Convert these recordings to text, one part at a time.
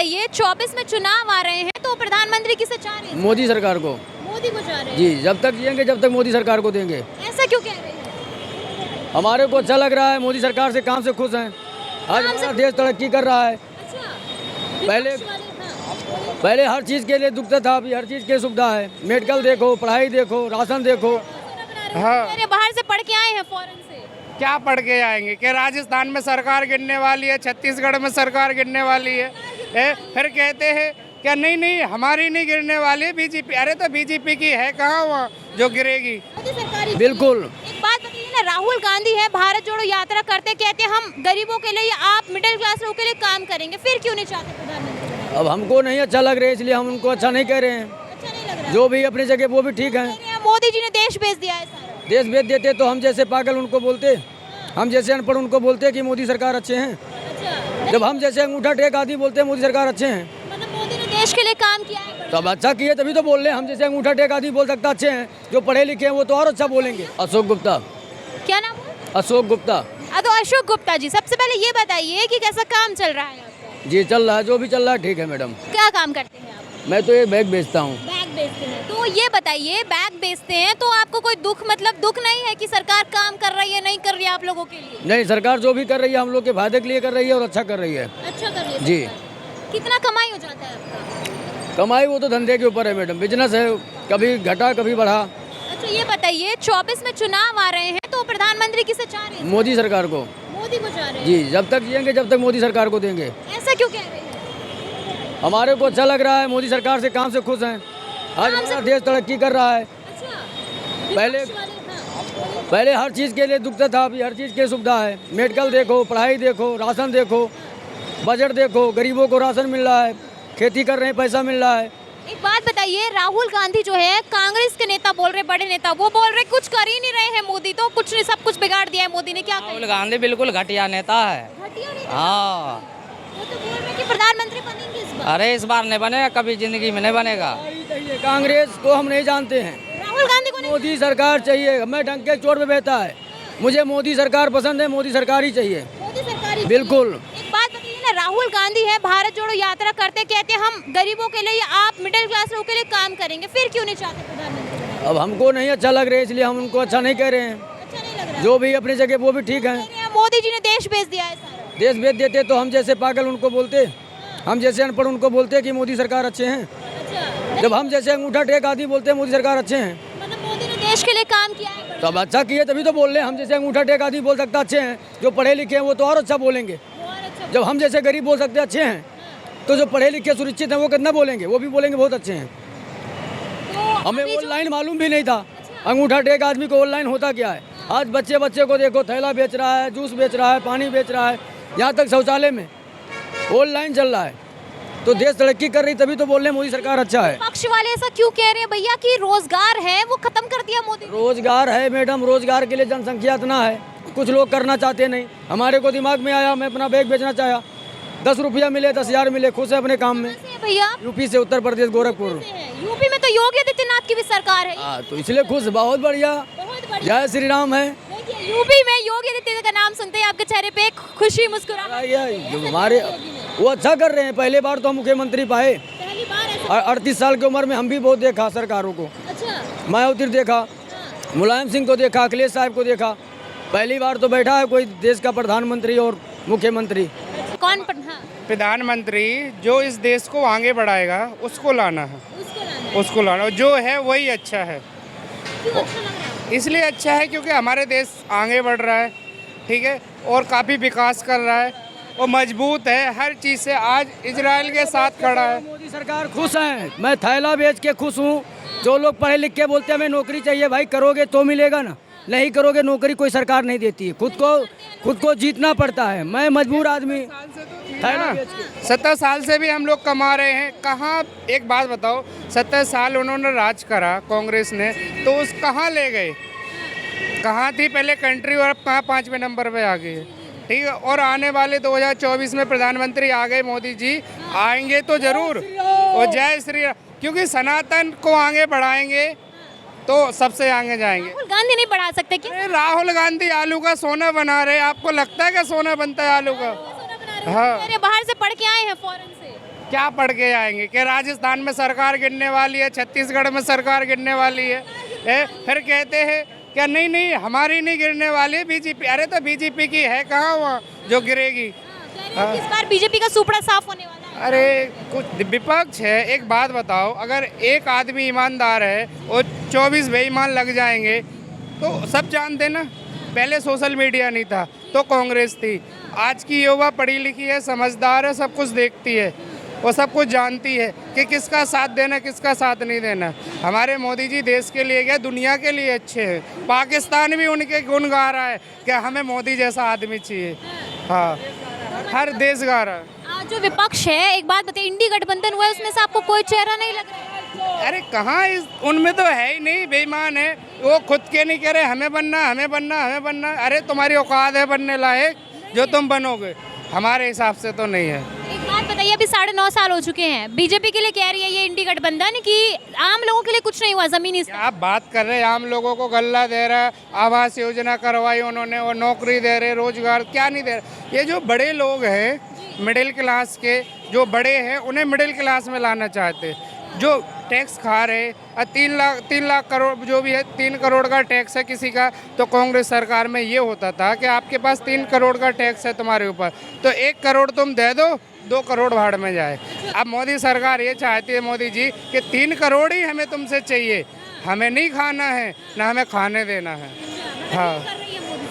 बताइए 24 में चुनाव आ रहे हैं तो प्रधानमंत्री किसे चाह रहे हैं? मोदी सरकार को। मोदी को चाह रहे हैं। जी, जब तक जिएंगे जब तक मोदी सरकार को देंगे। ऐसा क्यों कह रहे हैं? हमारे को अच्छा लग रहा है, मोदी सरकार से काम से खुश हैं। आज हमारा देश तरक्की कर रहा है। अच्छा। पहले विपक्ष वाले, हाँ। पहले हर चीज़ के लिए दुखता था, अभी हर चीज़ की सुविधा है। मेडिकल देखो, पढ़ाई देखो, राशन देखो। हाँ। अरे बाहर से पढ़ के आए हैं फॉरेन से। क्या पढ़ के आएंगे कि राजस्थान में सरकार गिरने वाली है, छत्तीसगढ़ में सरकार गिरने वाली है। फिर कहते हैं क्या नहीं नहीं हमारी नहीं गिरने वाली बीजेपी। अरे तो बीजेपी की है कहाँ वहाँ जो गिरेगी। मोदी सरकार ही बिल्कुल। एक बात बताइए ना, राहुल गांधी है भारत जोड़ो यात्रा करते, कहते हैं हम गरीबों के लिए, आप मिडिल क्लास लोगों के लिए काम करेंगे, फिर क्यों नहीं चाहते प्रधानमंत्री? अब हमको नहीं अच्छा लग रहा है, इसलिए हम उनको अच्छा नहीं कह रहे हैं। अच्छा नहीं लग रहा? जो भी अपनी जगह वो भी ठीक है। कह रहे हैं मोदी जी ने देश बेच दिया है सारा। देश बेच देते तो हम जैसे पागल उनको बोलते, हम जैसे अनपढ़ उनको बोलते कि मोदी सरकार अच्छे हैं। अच्छा, जब हम जैसे अंगूठा टेक आदमी बोलते हैं मोदी सरकार अच्छे हैं, मतलब मोदी ने देश के लिए काम किया है। तो अब अच्छा किए तभी तो बोल रहे हैं। हम जैसे अंगूठा टेक आदमी बोल सकता अच्छे हैं, जो पढ़े लिखे हैं वो तो और अच्छा बोलेंगे। अशोक गुप्ता। क्या नाम है? अशोक गुप्ता। तो अशोक गुप्ता जी, सबसे पहले ये बताइए कि कैसा काम चल रहा है आपका? जी चल रहा है, जो भी चल रहा है ठीक है मैडम। क्या काम करते हैं आप? मैं तो ये बैग बेचता हूँ। बैग बेचते हैं। तो ये बताइए, बैग बेचते हैं तो आपको कोई दुख, मतलब दुख नहीं है कि सरकार काम कर रही है, नहीं कर रही है आप लोगों के लिए? नहीं, सरकार जो भी कर रही है हम लोग के फायदे के लिए कर रही है और अच्छा कर रही है। अच्छा कर रही है जी। सरकार। कितना कमाई हो जाता है आपका? कमाई वो तो धंधे के ऊपर है मैडम, बिजनेस है, कभी घटा कभी बढ़ा। अच्छा ये बताइए 24 में चुनाव आ रहे हैं तो प्रधानमंत्री किसे चाह रहे हैं? मोदी सरकार को। मोदी को चाह रहे हैं। जी, जब तक जिएंगे जब तक मोदी सरकार को देंगे। ऐसा क्यों कह रहे हैं? हमारे को अच्छा लग रहा है, मोदी सरकार से काम से खुश हैं। आज हमारा देश तरक्की कर रहा है। अच्छा। पहले विपक्ष वाले, हाँ। पहले हर चीज़ के लिए दुखता था, अभी हर चीज़ की सुविधा है। मेडिकल देखो, पढ़ाई देखो, राशन देखो, बजट देखो, गरीबों को राशन मिल रहा है, खेती कर रहे हैं पैसा मिल रहा है। एक बात बताइए, राहुल गांधी जो है कांग्रेस के नेता बोल रहे, बड़े नेता, वो बोल रहे कुछ कर ही नहीं रहे हैं मोदी, तो कुछ नहीं, सब कुछ बिगाड़ दिया है मोदी ने। क्या राहुल गांधी बिल्कुल घटिया नेता है। घटिया नेता? हाँ, वो तो बोल रहे कि प्रधानमंत्री बनेंगे इस बार। अरे इस बार नहीं बनेगा, कभी जिंदगी में नहीं बनेगा। कांग्रेस को हम नहीं जानते हैं, राहुल गांधी को नहीं। मोदी सरकार चाहिए। हमें ढंग के चोट पे बैठा है, मुझे मोदी सरकार पसंद है, मोदी सरकार ही चाहिए। मोदी सरकार ही बिल्कुल। एक बात बताइए ना, राहुल गांधी है भारत जोड़ो यात्रा करते, कहते हैं हम गरीबों के लिए, आप मिडिल क्लास लोगों के लिए काम करेंगे, फिर क्यों नहीं चाहते प्रधानमंत्री? अब हमको नहीं अच्छा लग रहा है, इसलिए हम उनको अच्छा नहीं कह रहे हैं। अच्छा नहीं लग रहा? जो भी अपनी जगह वो भी ठीक है। कह रहे हैं मोदी जी ने देश बेच दिया है सारा। देश बेच देते तो हम जैसे पागल उनको बोलते, हम जैसे अनपढ़ उनको बोलते कि मोदी सरकार अच्छे हैं। अच्छा, जब हम जैसे अंगूठा टेक आदमी बोलते हैं मोदी सरकार अच्छे हैं, मतलब मोदी ने देश के लिए काम किया है। तो अब अच्छा किए तभी तो बोल रहे हैं। हम जैसे अंगूठा टेक आदमी बोल सकता अच्छे हैं, जो पढ़े लिखे हैं वो तो और अच्छा बोलेंगे। बहुत अच्छा। जब हम जैसे गरीब बोल सकते अच्छे हैं, तो जो पढ़े लिखे सुरक्षित हैं वो कितना बोलेंगे, वो भी बोलेंगे बहुत अच्छे हैं। तो हमें अभी जो- ऑनलाइन मालूम भी नहीं था, अंगूठा टेक आदमी को ऑनलाइन होता क्या है। आज बच्चे बच्चे को देखो, थैला बेच रहा है, जूस बेच रहा है, पानी बेच रहा है, यहाँ तक शौचालय में ऑनलाइन चल रहा है। तो देश तरक्की कर रही तभी तो बोल रहे हैं मोदी सरकार अच्छा है। पक्ष वाले ऐसा क्यों कह रहे हैं भैया कि रोजगार है वो खत्म कर दिया मोदी ने? रोजगार है मैडम, रोजगार के लिए जनसंख्या इतना है, कुछ लोग करना चाहते नहीं। हमारे को दिमाग में आया, मैं अपना बैग बेचना चाहा, 10 रुपया मिले 10,000 मिले, खुश है अपने काम में। कहाँ से हैं भैया? यूपी से, उत्तर प्रदेश, गोरखपुर। यूपी में तो योगी आदित्यनाथ की भी सरकार है। हाँ, तो इसलिए खुश, बहुत बढ़िया। बहुत बढ़िया। जय श्री राम है। देखिए यूपी में योगी आदित्यनाथ का नाम सुनते ही आपके चेहरे पे एक खुशी मुस्कुराहट। जो हमारे वो अच्छा कर रहे हैं। पहले बार तो हम मुख्यमंत्री पाए, पहली बार ऐसा। 38 साल की उम्र में हम भी बहुत देखा सरकारों को। अच्छा। मायावती देखा, मुलायम सिंह को देखा, अखिलेश साहब को देखा। पहली बार तो बैठा है कोई देश का प्रधानमंत्री और मुख्यमंत्री। कौन हाँ, प्रधानमंत्री जो इस देश को आगे बढ़ाएगा उसको लाना है, उसको लाना है। उसको लाना जो है वही अच्छा है। क्यों अच्छा लग रहा है? इसलिए अच्छा है क्योंकि हमारे देश आगे बढ़ रहा है, ठीक है, और काफ़ी विकास कर रहा है और मजबूत है हर चीज़ से। आज इजराइल के साथ खड़ा है। मोदी सरकार खुश है, मैं थैला बेच के खुश हूँ। जो लोग पढ़े लिख के बोलते हैं हमें नौकरी चाहिए, भाई करोगे तो मिलेगा ना, नहीं करोगे नौकरी कोई सरकार नहीं देती है। खुद को जीतना पड़ता है। मैं मजबूर आदमी, थैला बेच के। 70 साल से भी हम लोग कमा रहे हैं। कहाँ, एक बात बताओ, 70 साल उन्होंने राज करा कांग्रेस ने, तो उस कहाँ ले गए? कहाँ थी पहले कंट्री और अब कहाँ 5वें नंबर पे आ गई है, ठीक है। और आने वाले 2024 में प्रधानमंत्री आ गए, मोदी जी आएंगे तो जरूर, और जय श्री राम, क्योंकि सनातन को आगे बढ़ाएंगे तो सबसे आगे जाएंगे। राहुल गांधी नहीं बढ़ा सकते क्या? अरे राहुल गांधी आलू का सोना बना रहे, आपको लगता है कि सोना बनता है आलू का? हाँ। अरे बाहर से पढ़ के आए हैं फॉरेन से। क्या पढ़ के आएंगे कि राजस्थान में सरकार गिरने वाली है, छत्तीसगढ़ में सरकार गिरने वाली है, फिर कहते हैं क्या नहीं नहीं हमारी नहीं गिरने वाली बीजेपी। अरे तो बीजेपी की है कहाँ वहाँ जो गिरेगी। इस बार बीजेपी का सुपड़ा साफ होने वाला है। अरे कुछ विपक्ष है। एक बात बताओ, अगर एक आदमी ईमानदार है और 24 बेईमान लग जाएंगे तो सब जानते ना। पहले सोशल मीडिया नहीं था तो कांग्रेस थी। आज की युवा पढ़ी लिखी है, समझदार है, सब कुछ देखती है, वो सब कुछ जानती है कि किसका साथ देना किसका साथ नहीं देना। हमारे मोदी जी देश के लिए क्या दुनिया के लिए अच्छे हैं। पाकिस्तान भी उनके गुण गा रहा है कि हमें मोदी जैसा आदमी चाहिए। हाँ, हर देश गा रहा है। आज जो विपक्ष है, एक बात बताइए, इंडी गठबंधन हुआ है, उसमें से आपको कोई चेहरा नहीं लग रहा है? अरे कहाँ उनमें तो है ही नहीं, बेईमान है वो। खुद के नहीं कह रहे हमें बनना हमें बनना हमें बनना। अरे तुम्हारी औकात है बनने लायक जो तुम बनोगे, हमारे हिसाब से तो नहीं है। एक बात बताइए, अभी 9.5 साल हो चुके हैं, बीजेपी के लिए कह रही है ये इंडी गठबंधन कि आम लोगों के लिए कुछ नहीं हुआ जमीनी स्तर। आप बात कर रहे हैं आम लोगों को गल्ला दे रहा है, आवास योजना करवाई उन्होंने, वो नौकरी दे रहे, रोजगार क्या नहीं दे रहे। ये जो बड़े लोग हैं मिडिल क्लास के, जो बड़े हैं उन्हें मिडिल क्लास में लाना चाहते, जो टैक्स खा रहे 3 लाख करोड़ जो भी है, 3 करोड़ का टैक्स है किसी का। तो कांग्रेस सरकार में ये होता था कि आपके पास 3 करोड़ का टैक्स है तुम्हारे ऊपर, तो 1 करोड़ तुम दे दो, 2 करोड़ भाड़ में जाए। अब मोदी सरकार ये चाहती है, मोदी जी, कि 3 करोड़ ही हमें तुमसे चाहिए, हमें नहीं खाना है ना हमें खाने देना है। हाँ,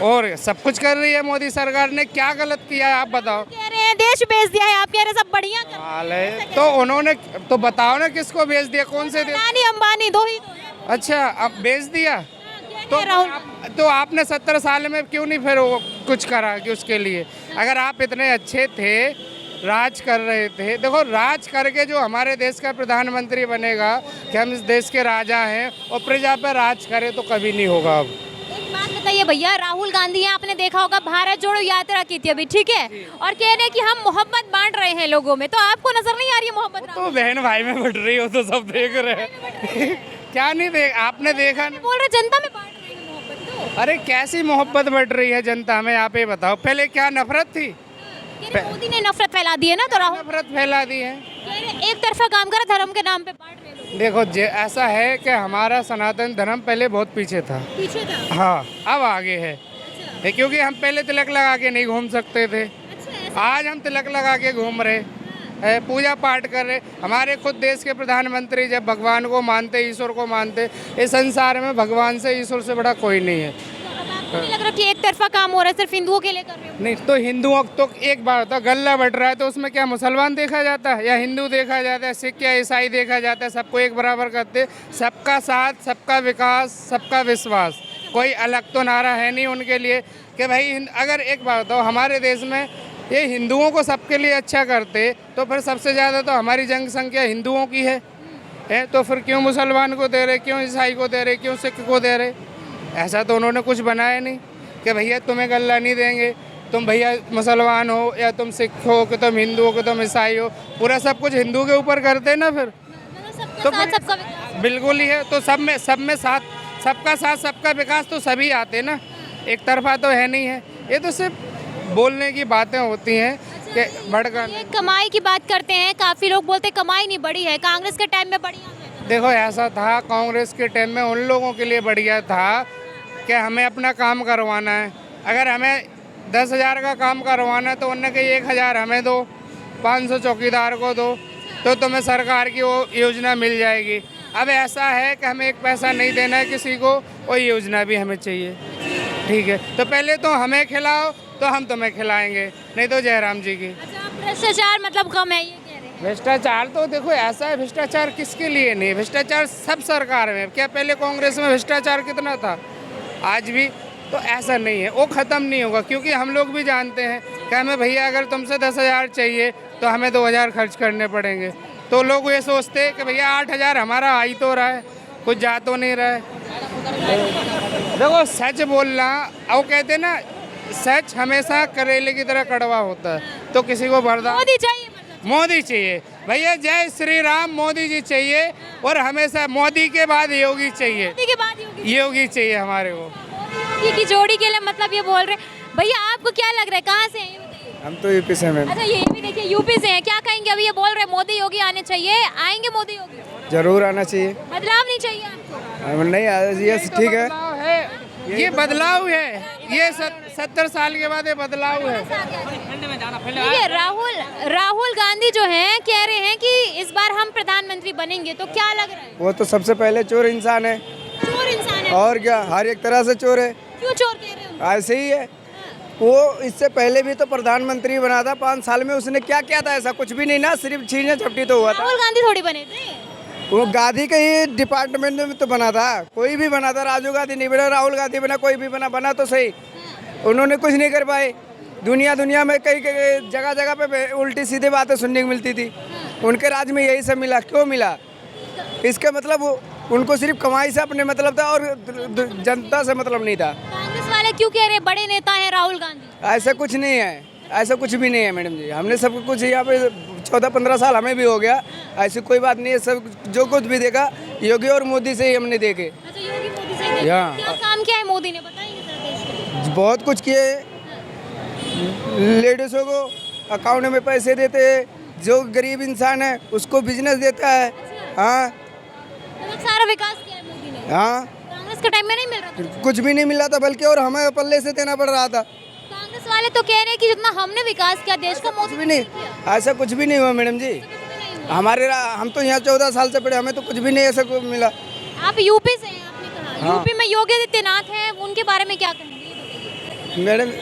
और सब कुछ कर रही है मोदी सरकार ने। क्या गलत किया है आप बताओ? कह रहे हैं देश बेच दिया है, आप कह रहे हैं सब बढ़िया कर हाल है तो उन्होंने तो बताओ ना किसको बेच दिया, कौन से देश? अडानी अंबानी दो ही तो हैं। अच्छा, अब बेच दिया तो राहुल तो आपने 70 साल में क्यों नहीं फिर वो कुछ करा कि उसके लिए? अगर आप इतने अच्छे थे, राज कर रहे थे, देखो राज करके जो हमारे देश का प्रधानमंत्री बनेगा कि हम इस देश के राजा हैं और प्रजा पर राज करें, तो कभी नहीं होगा। अब एक बात बताइए भैया, राहुल गांधी हैं, आपने देखा होगा भारत जोड़ो यात्रा की थी अभी, ठीक है, और कह रहे हैं कि हम मोहब्बत बांट रहे हैं लोगों में, तो आपको नजर नहीं आ रही है मोहब्बत? तो बहन भाई में बट रही हो तो सब देख रहे हैं। क्या नहीं देख, आपने देखा नहीं? बोल रहे जनता में बांट रहे हैं मोहब्बत। तो अरे कैसी मोहब्बत बढ़ रही है जनता में, आप ये बताओ। पहले क्या नफरत थी? कह रहे मोदी ने नफरत फैला दी है ना, तो राहुल नफरत फैला दी है। कह रहे एक तरफा काम करा, धर्म के नाम पे बांट रहे लोग। देखो ऐसा है कि हमारा सनातन धर्म पहले बहुत पीछे था। पीछे था? हाँ, अब आगे है। क्योंकि हम पहले तिलक लगा के नहीं घूम सकते थे, आज हम तिलक लगा के घूम रहे हैं, पूजा पाठ कर रहे। हमारे खुद देश के प्रधानमंत्री जब भगवान को मानते, ईश्वर को मानते, इस संसार में भगवान से ईश्वर से बड़ा कोई नहीं है। आपको नहीं लग रहा कि एक तरफा काम हो रहा है, सिर्फ हिंदुओं के लिए कर रहे हो? नहीं तो हिंदुओं तो एक बात होता, गल्ला बढ़ रहा है तो उसमें क्या मुसलमान देखा जाता है या हिंदू देखा जाता है, सिख या ईसाई देखा जाता है? सबको एक बराबर करते, सबका साथ, सबका विकास, सबका विश्वास, कोई अलग तो नारा है नहीं उनके लिए कि भाई अगर एक बात बताओ, हमारे देश में ये हिंदुओं को सबके लिए अच्छा करते तो फिर सबसे ज़्यादा तो हमारी जनसंख्या हिंदुओं की है, तो फिर क्यों मुसलमान को दे रहे, क्यों ईसाई को दे रहे, क्यों सिख को दे रहे? ऐसा तो उन्होंने कुछ बनाया नहीं कि भैया तुम्हें गल्ला नहीं देंगे, तुम भैया मुसलमान हो या तुम सिख हो कि तुम हिंदू हो कि तुम ईसाई हो, पूरा सब कुछ हिंदू के ऊपर करते ना फिर। तो फिर बिल्कुल ही है, तो सब में साथ, सबका साथ सबका विकास, तो सभी आते ना, एक तरफा तो है नहीं है। ये तो सिर्फ बोलने की बातें होती हैं कि बढ़कर। ये कमाई की बात करते हैं, काफी लोग बोलते हैं कमाई नहीं बढ़ी है, कांग्रेस के टाइम में बढ़िया है। देखो ऐसा था, कांग्रेस के टाइम में उन लोगों के लिए बढ़िया था कि हमें अपना काम करवाना है। अगर हमें 10,000 का काम करवाना है तो उन्होंने कहा 1,000 हमें दो, 500 चौकीदार को दो, तो तुम्हें सरकार की वो योजना मिल जाएगी। अब ऐसा है कि हमें 1 पैसा नहीं देना है किसी को, वो योजना भी हमें चाहिए। ठीक है, तो पहले तो हमें खिलाओ तो हम तुम्हें खिलाएंगे, नहीं तो जयराम जी की। अच्छा, भ्रष्टाचार मतलब कम है ये कह रहे हैं? भ्रष्टाचार तो देखो ऐसा है, भ्रष्टाचार किसके लिए नहीं, भ्रष्टाचार सब सरकार में। क्या पहले कांग्रेस में भ्रष्टाचार कितना था? आज भी तो ऐसा नहीं है, वो ख़त्म नहीं होगा, क्योंकि हम लोग भी जानते हैं कि हमें भैया अगर तुमसे 10,000 चाहिए तो हमें 2,000 खर्च करने पड़ेंगे। तो लोग ये सोचते हैं कि भैया 8,000 हमारा आ ही तो रहा है, कुछ जा तो नहीं रहा है। देखो सच बोलना, वो कहते ना सच हमेशा करेले की तरह कड़वा होता है, तो किसी को बर्दाश्त। मोदी चाहिए मतलब? मोदी चाहिए भैया, जय श्री राम, मोदी जी चाहिए, और हमेशा मोदी के बाद योगी चाहिए। मोदी के बाद योगी चाहिए हमारे को। योगी की जोड़ी के लिए मतलब ये बोल रहे हैं। भैया आपको क्या लग रहा है, कहाँ से हैं ये बताइए? हम तो यूपी से हैं मैम। अच्छा, ये भी देखिए यूपी से हैं, क्या कहेंगे? अभी ये बोल रहे हैं मोदी योगी आने चाहिए, आएंगे मोदी योगी? जरूर आना चाहिए। बदलाव नहीं चाहिए आपको? हम नहीं ये ठीक है। बदलाव है, ये बदलाव है, ये 70 साल के बाद ये बदलाव है। देखिए राहुल गांधी जो हैं कह रहे हैं कि इस बार हम प्रधानमंत्री बनेंगे, तो क्या लग रहा है? वो तो सबसे पहले चोर इंसान है, चोर इंसान है? और क्या, हर एक तरह से चोर है। क्यों चोर कह रहे हैं? ऐसे ही है। वो इससे पहले भी तो प्रधानमंत्री बना था, 5 साल में उसने क्या किया था? ऐसा कुछ भी नहीं ना, सिर्फ छीने झपटी तो हुआ था। राहुल गांधी थोड़ी बने थे। वो गांधी के ही डिपार्टमेंट में तो बना था, कोई भी बना था। राजीव गांधी नहीं बना, राहुल गांधी बना, कोई भी बना तो सही। उन्होंने कुछ नहीं कर पाए। दुनिया में कई जगह जगह पे उल्टी सीधी बातें सुनने को मिलती थी। उनके राज में यही सब मिला। क्यों मिला? इसका मतलब उनको सिर्फ कमाई से अपने मतलब था और जनता से मतलब नहीं था। कांग्रेस वाले क्यों कह रहे हैं बड़े नेता हैं राहुल गांधी? ऐसा कुछ नहीं है, ऐसा कुछ भी नहीं है मैडम जी। हमने सब कुछ यहाँ पे 14-15 साल हमें भी हो गया। ऐसी कोई बात नहीं है। सब जो कुछ भी देखा योगी और मोदी से ही हमने देखे। अच्छा, योगी मोदी से ही हाँ। क्या काम किया है मोदी ने, बताएंगे सर देश के लिए? बहुत कुछ किए। लेडीज़ों को अकाउंट में पैसे देते हैं, जो गरीब इंसान है उसको बिजनेस देता है। हाँ बहुत सारा विकास किया है मोदी ने। हाँ, कांग्रेस के टाइम में नहीं मिल रहा था? कुछ भी नहीं मिला था, बल्कि और हमें पल्ले से देना पड़ रहा था। कांग्रेस वाले तो कह रहे हैं कि जितना हमने विकास किया देश का, कुछ मोदी भी नहीं, ऐसा कुछ भी नहीं हुआ मैडम जी। हम तो यहाँ 14 साल से पढ़े, हमें तो कुछ भी नहीं ऐसा कुछ मिला। आप यूपी से हैं, आपने कहा। हाँ। यूपी में योगी आदित्यनाथ हैं, उनके बारे में क्या कहेंगे, ये बताइए। मैडम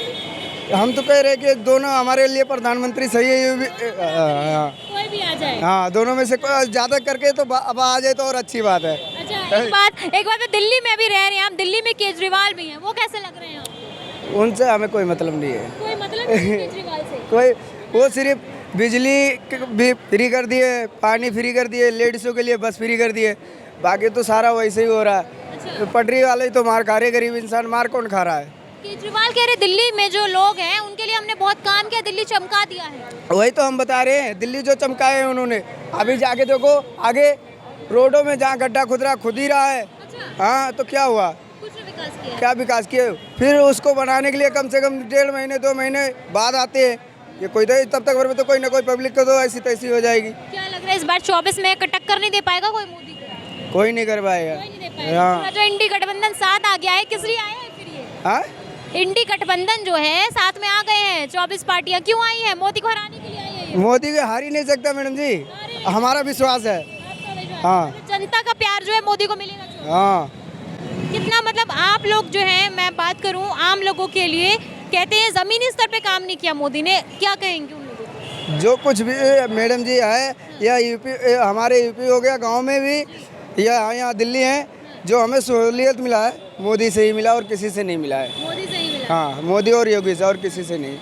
हम तो कह रहे हैं कि दोनों हमारे लिए प्रधानमंत्री सही है। ये भी कोई भी आ जाए। हाँ, दोनों में से ज़्यादा करके तो अब आ जाए तो और अच्छी बात है। अच्छा, एक बात में दिल्ली में भी रह रहे हैं आप, दिल्ली में केजरीवाल भी हैं, वो कैसे लग रहे हैं आपको? उनसे हमें कोई मतलब नहीं है। कोई मतलब नहीं है केजरीवाल से? कोई, वो सिर्फ बिजली भी फ्री कर दिए, पानी फ्री कर दिए, लेडीज़ों के लिए बस फ्री कर दिए, बाकी तो सारा वैसे ही हो रहा है। पटरी वाले ही तो मार खा रहे, गरीब इंसान मार कौन खा रहा है? केजरीवाल कह रहे दिल्ली में जो लोग हैं उनके लिए हमने बहुत काम किया, दिल्ली चमका दिया है। वही तो हम बता रहे हैं, दिल्ली जो चमकाए हैं उन्होंने। अभी जाके देखो आगे रोडों में जहाँ गड्ढा खुदरा खुद ही रहा है। हाँ, तो क्या हुआ? कुछ विकास किया है। क्या विकास किए? फिर उसको बनाने के लिए कम से कम 1.5 महीने 2 महीने बाद आते हैं। ये कोई तो तब तक भर में तो कोई ना कोई पब्लिक को तो ऐसी तैसी हो जाएगी। क्या लग रहा है इस बार 24 में टक्कर नहीं दे पाएगा कोई मोदी को? कोई नहीं कर पाएगा। कोई नहीं दे पाएगा। हाँ। पूरा जो इंडी गठबंधन साथ आ गया है, किस लिए आया है फिर ये? हाँ, इंडी गठबंधन जो है साथ में आ गए हैं, 24 पार्टियां क्यों आई हैं? मोदी को हराने के लिए आई है ये। मोदी को हार ही नहीं सकता मैडम जी, हमारा विश्वास है। हाँ जनता का प्यार जो है मोदी को मिलेगा जो। हाँ, कितना मतलब आप लोग जो है, मैं बात करूं आम लोगों के लिए, कहते हैं जमीनी स्तर पे काम नहीं किया मोदी ने, क्या कहेंगे उन लोगों को? जो कुछ भी मैडम जी है, या यूपी, हमारे यूपी हो गया, गांव में भी, या यहाँ दिल्ली है, जो हमें सहूलियत मिला है मोदी से ही मिला और किसी से नहीं मिला है। मोदी से ही मिला। हाँ, मोदी और योगी से, और किसी से नहीं।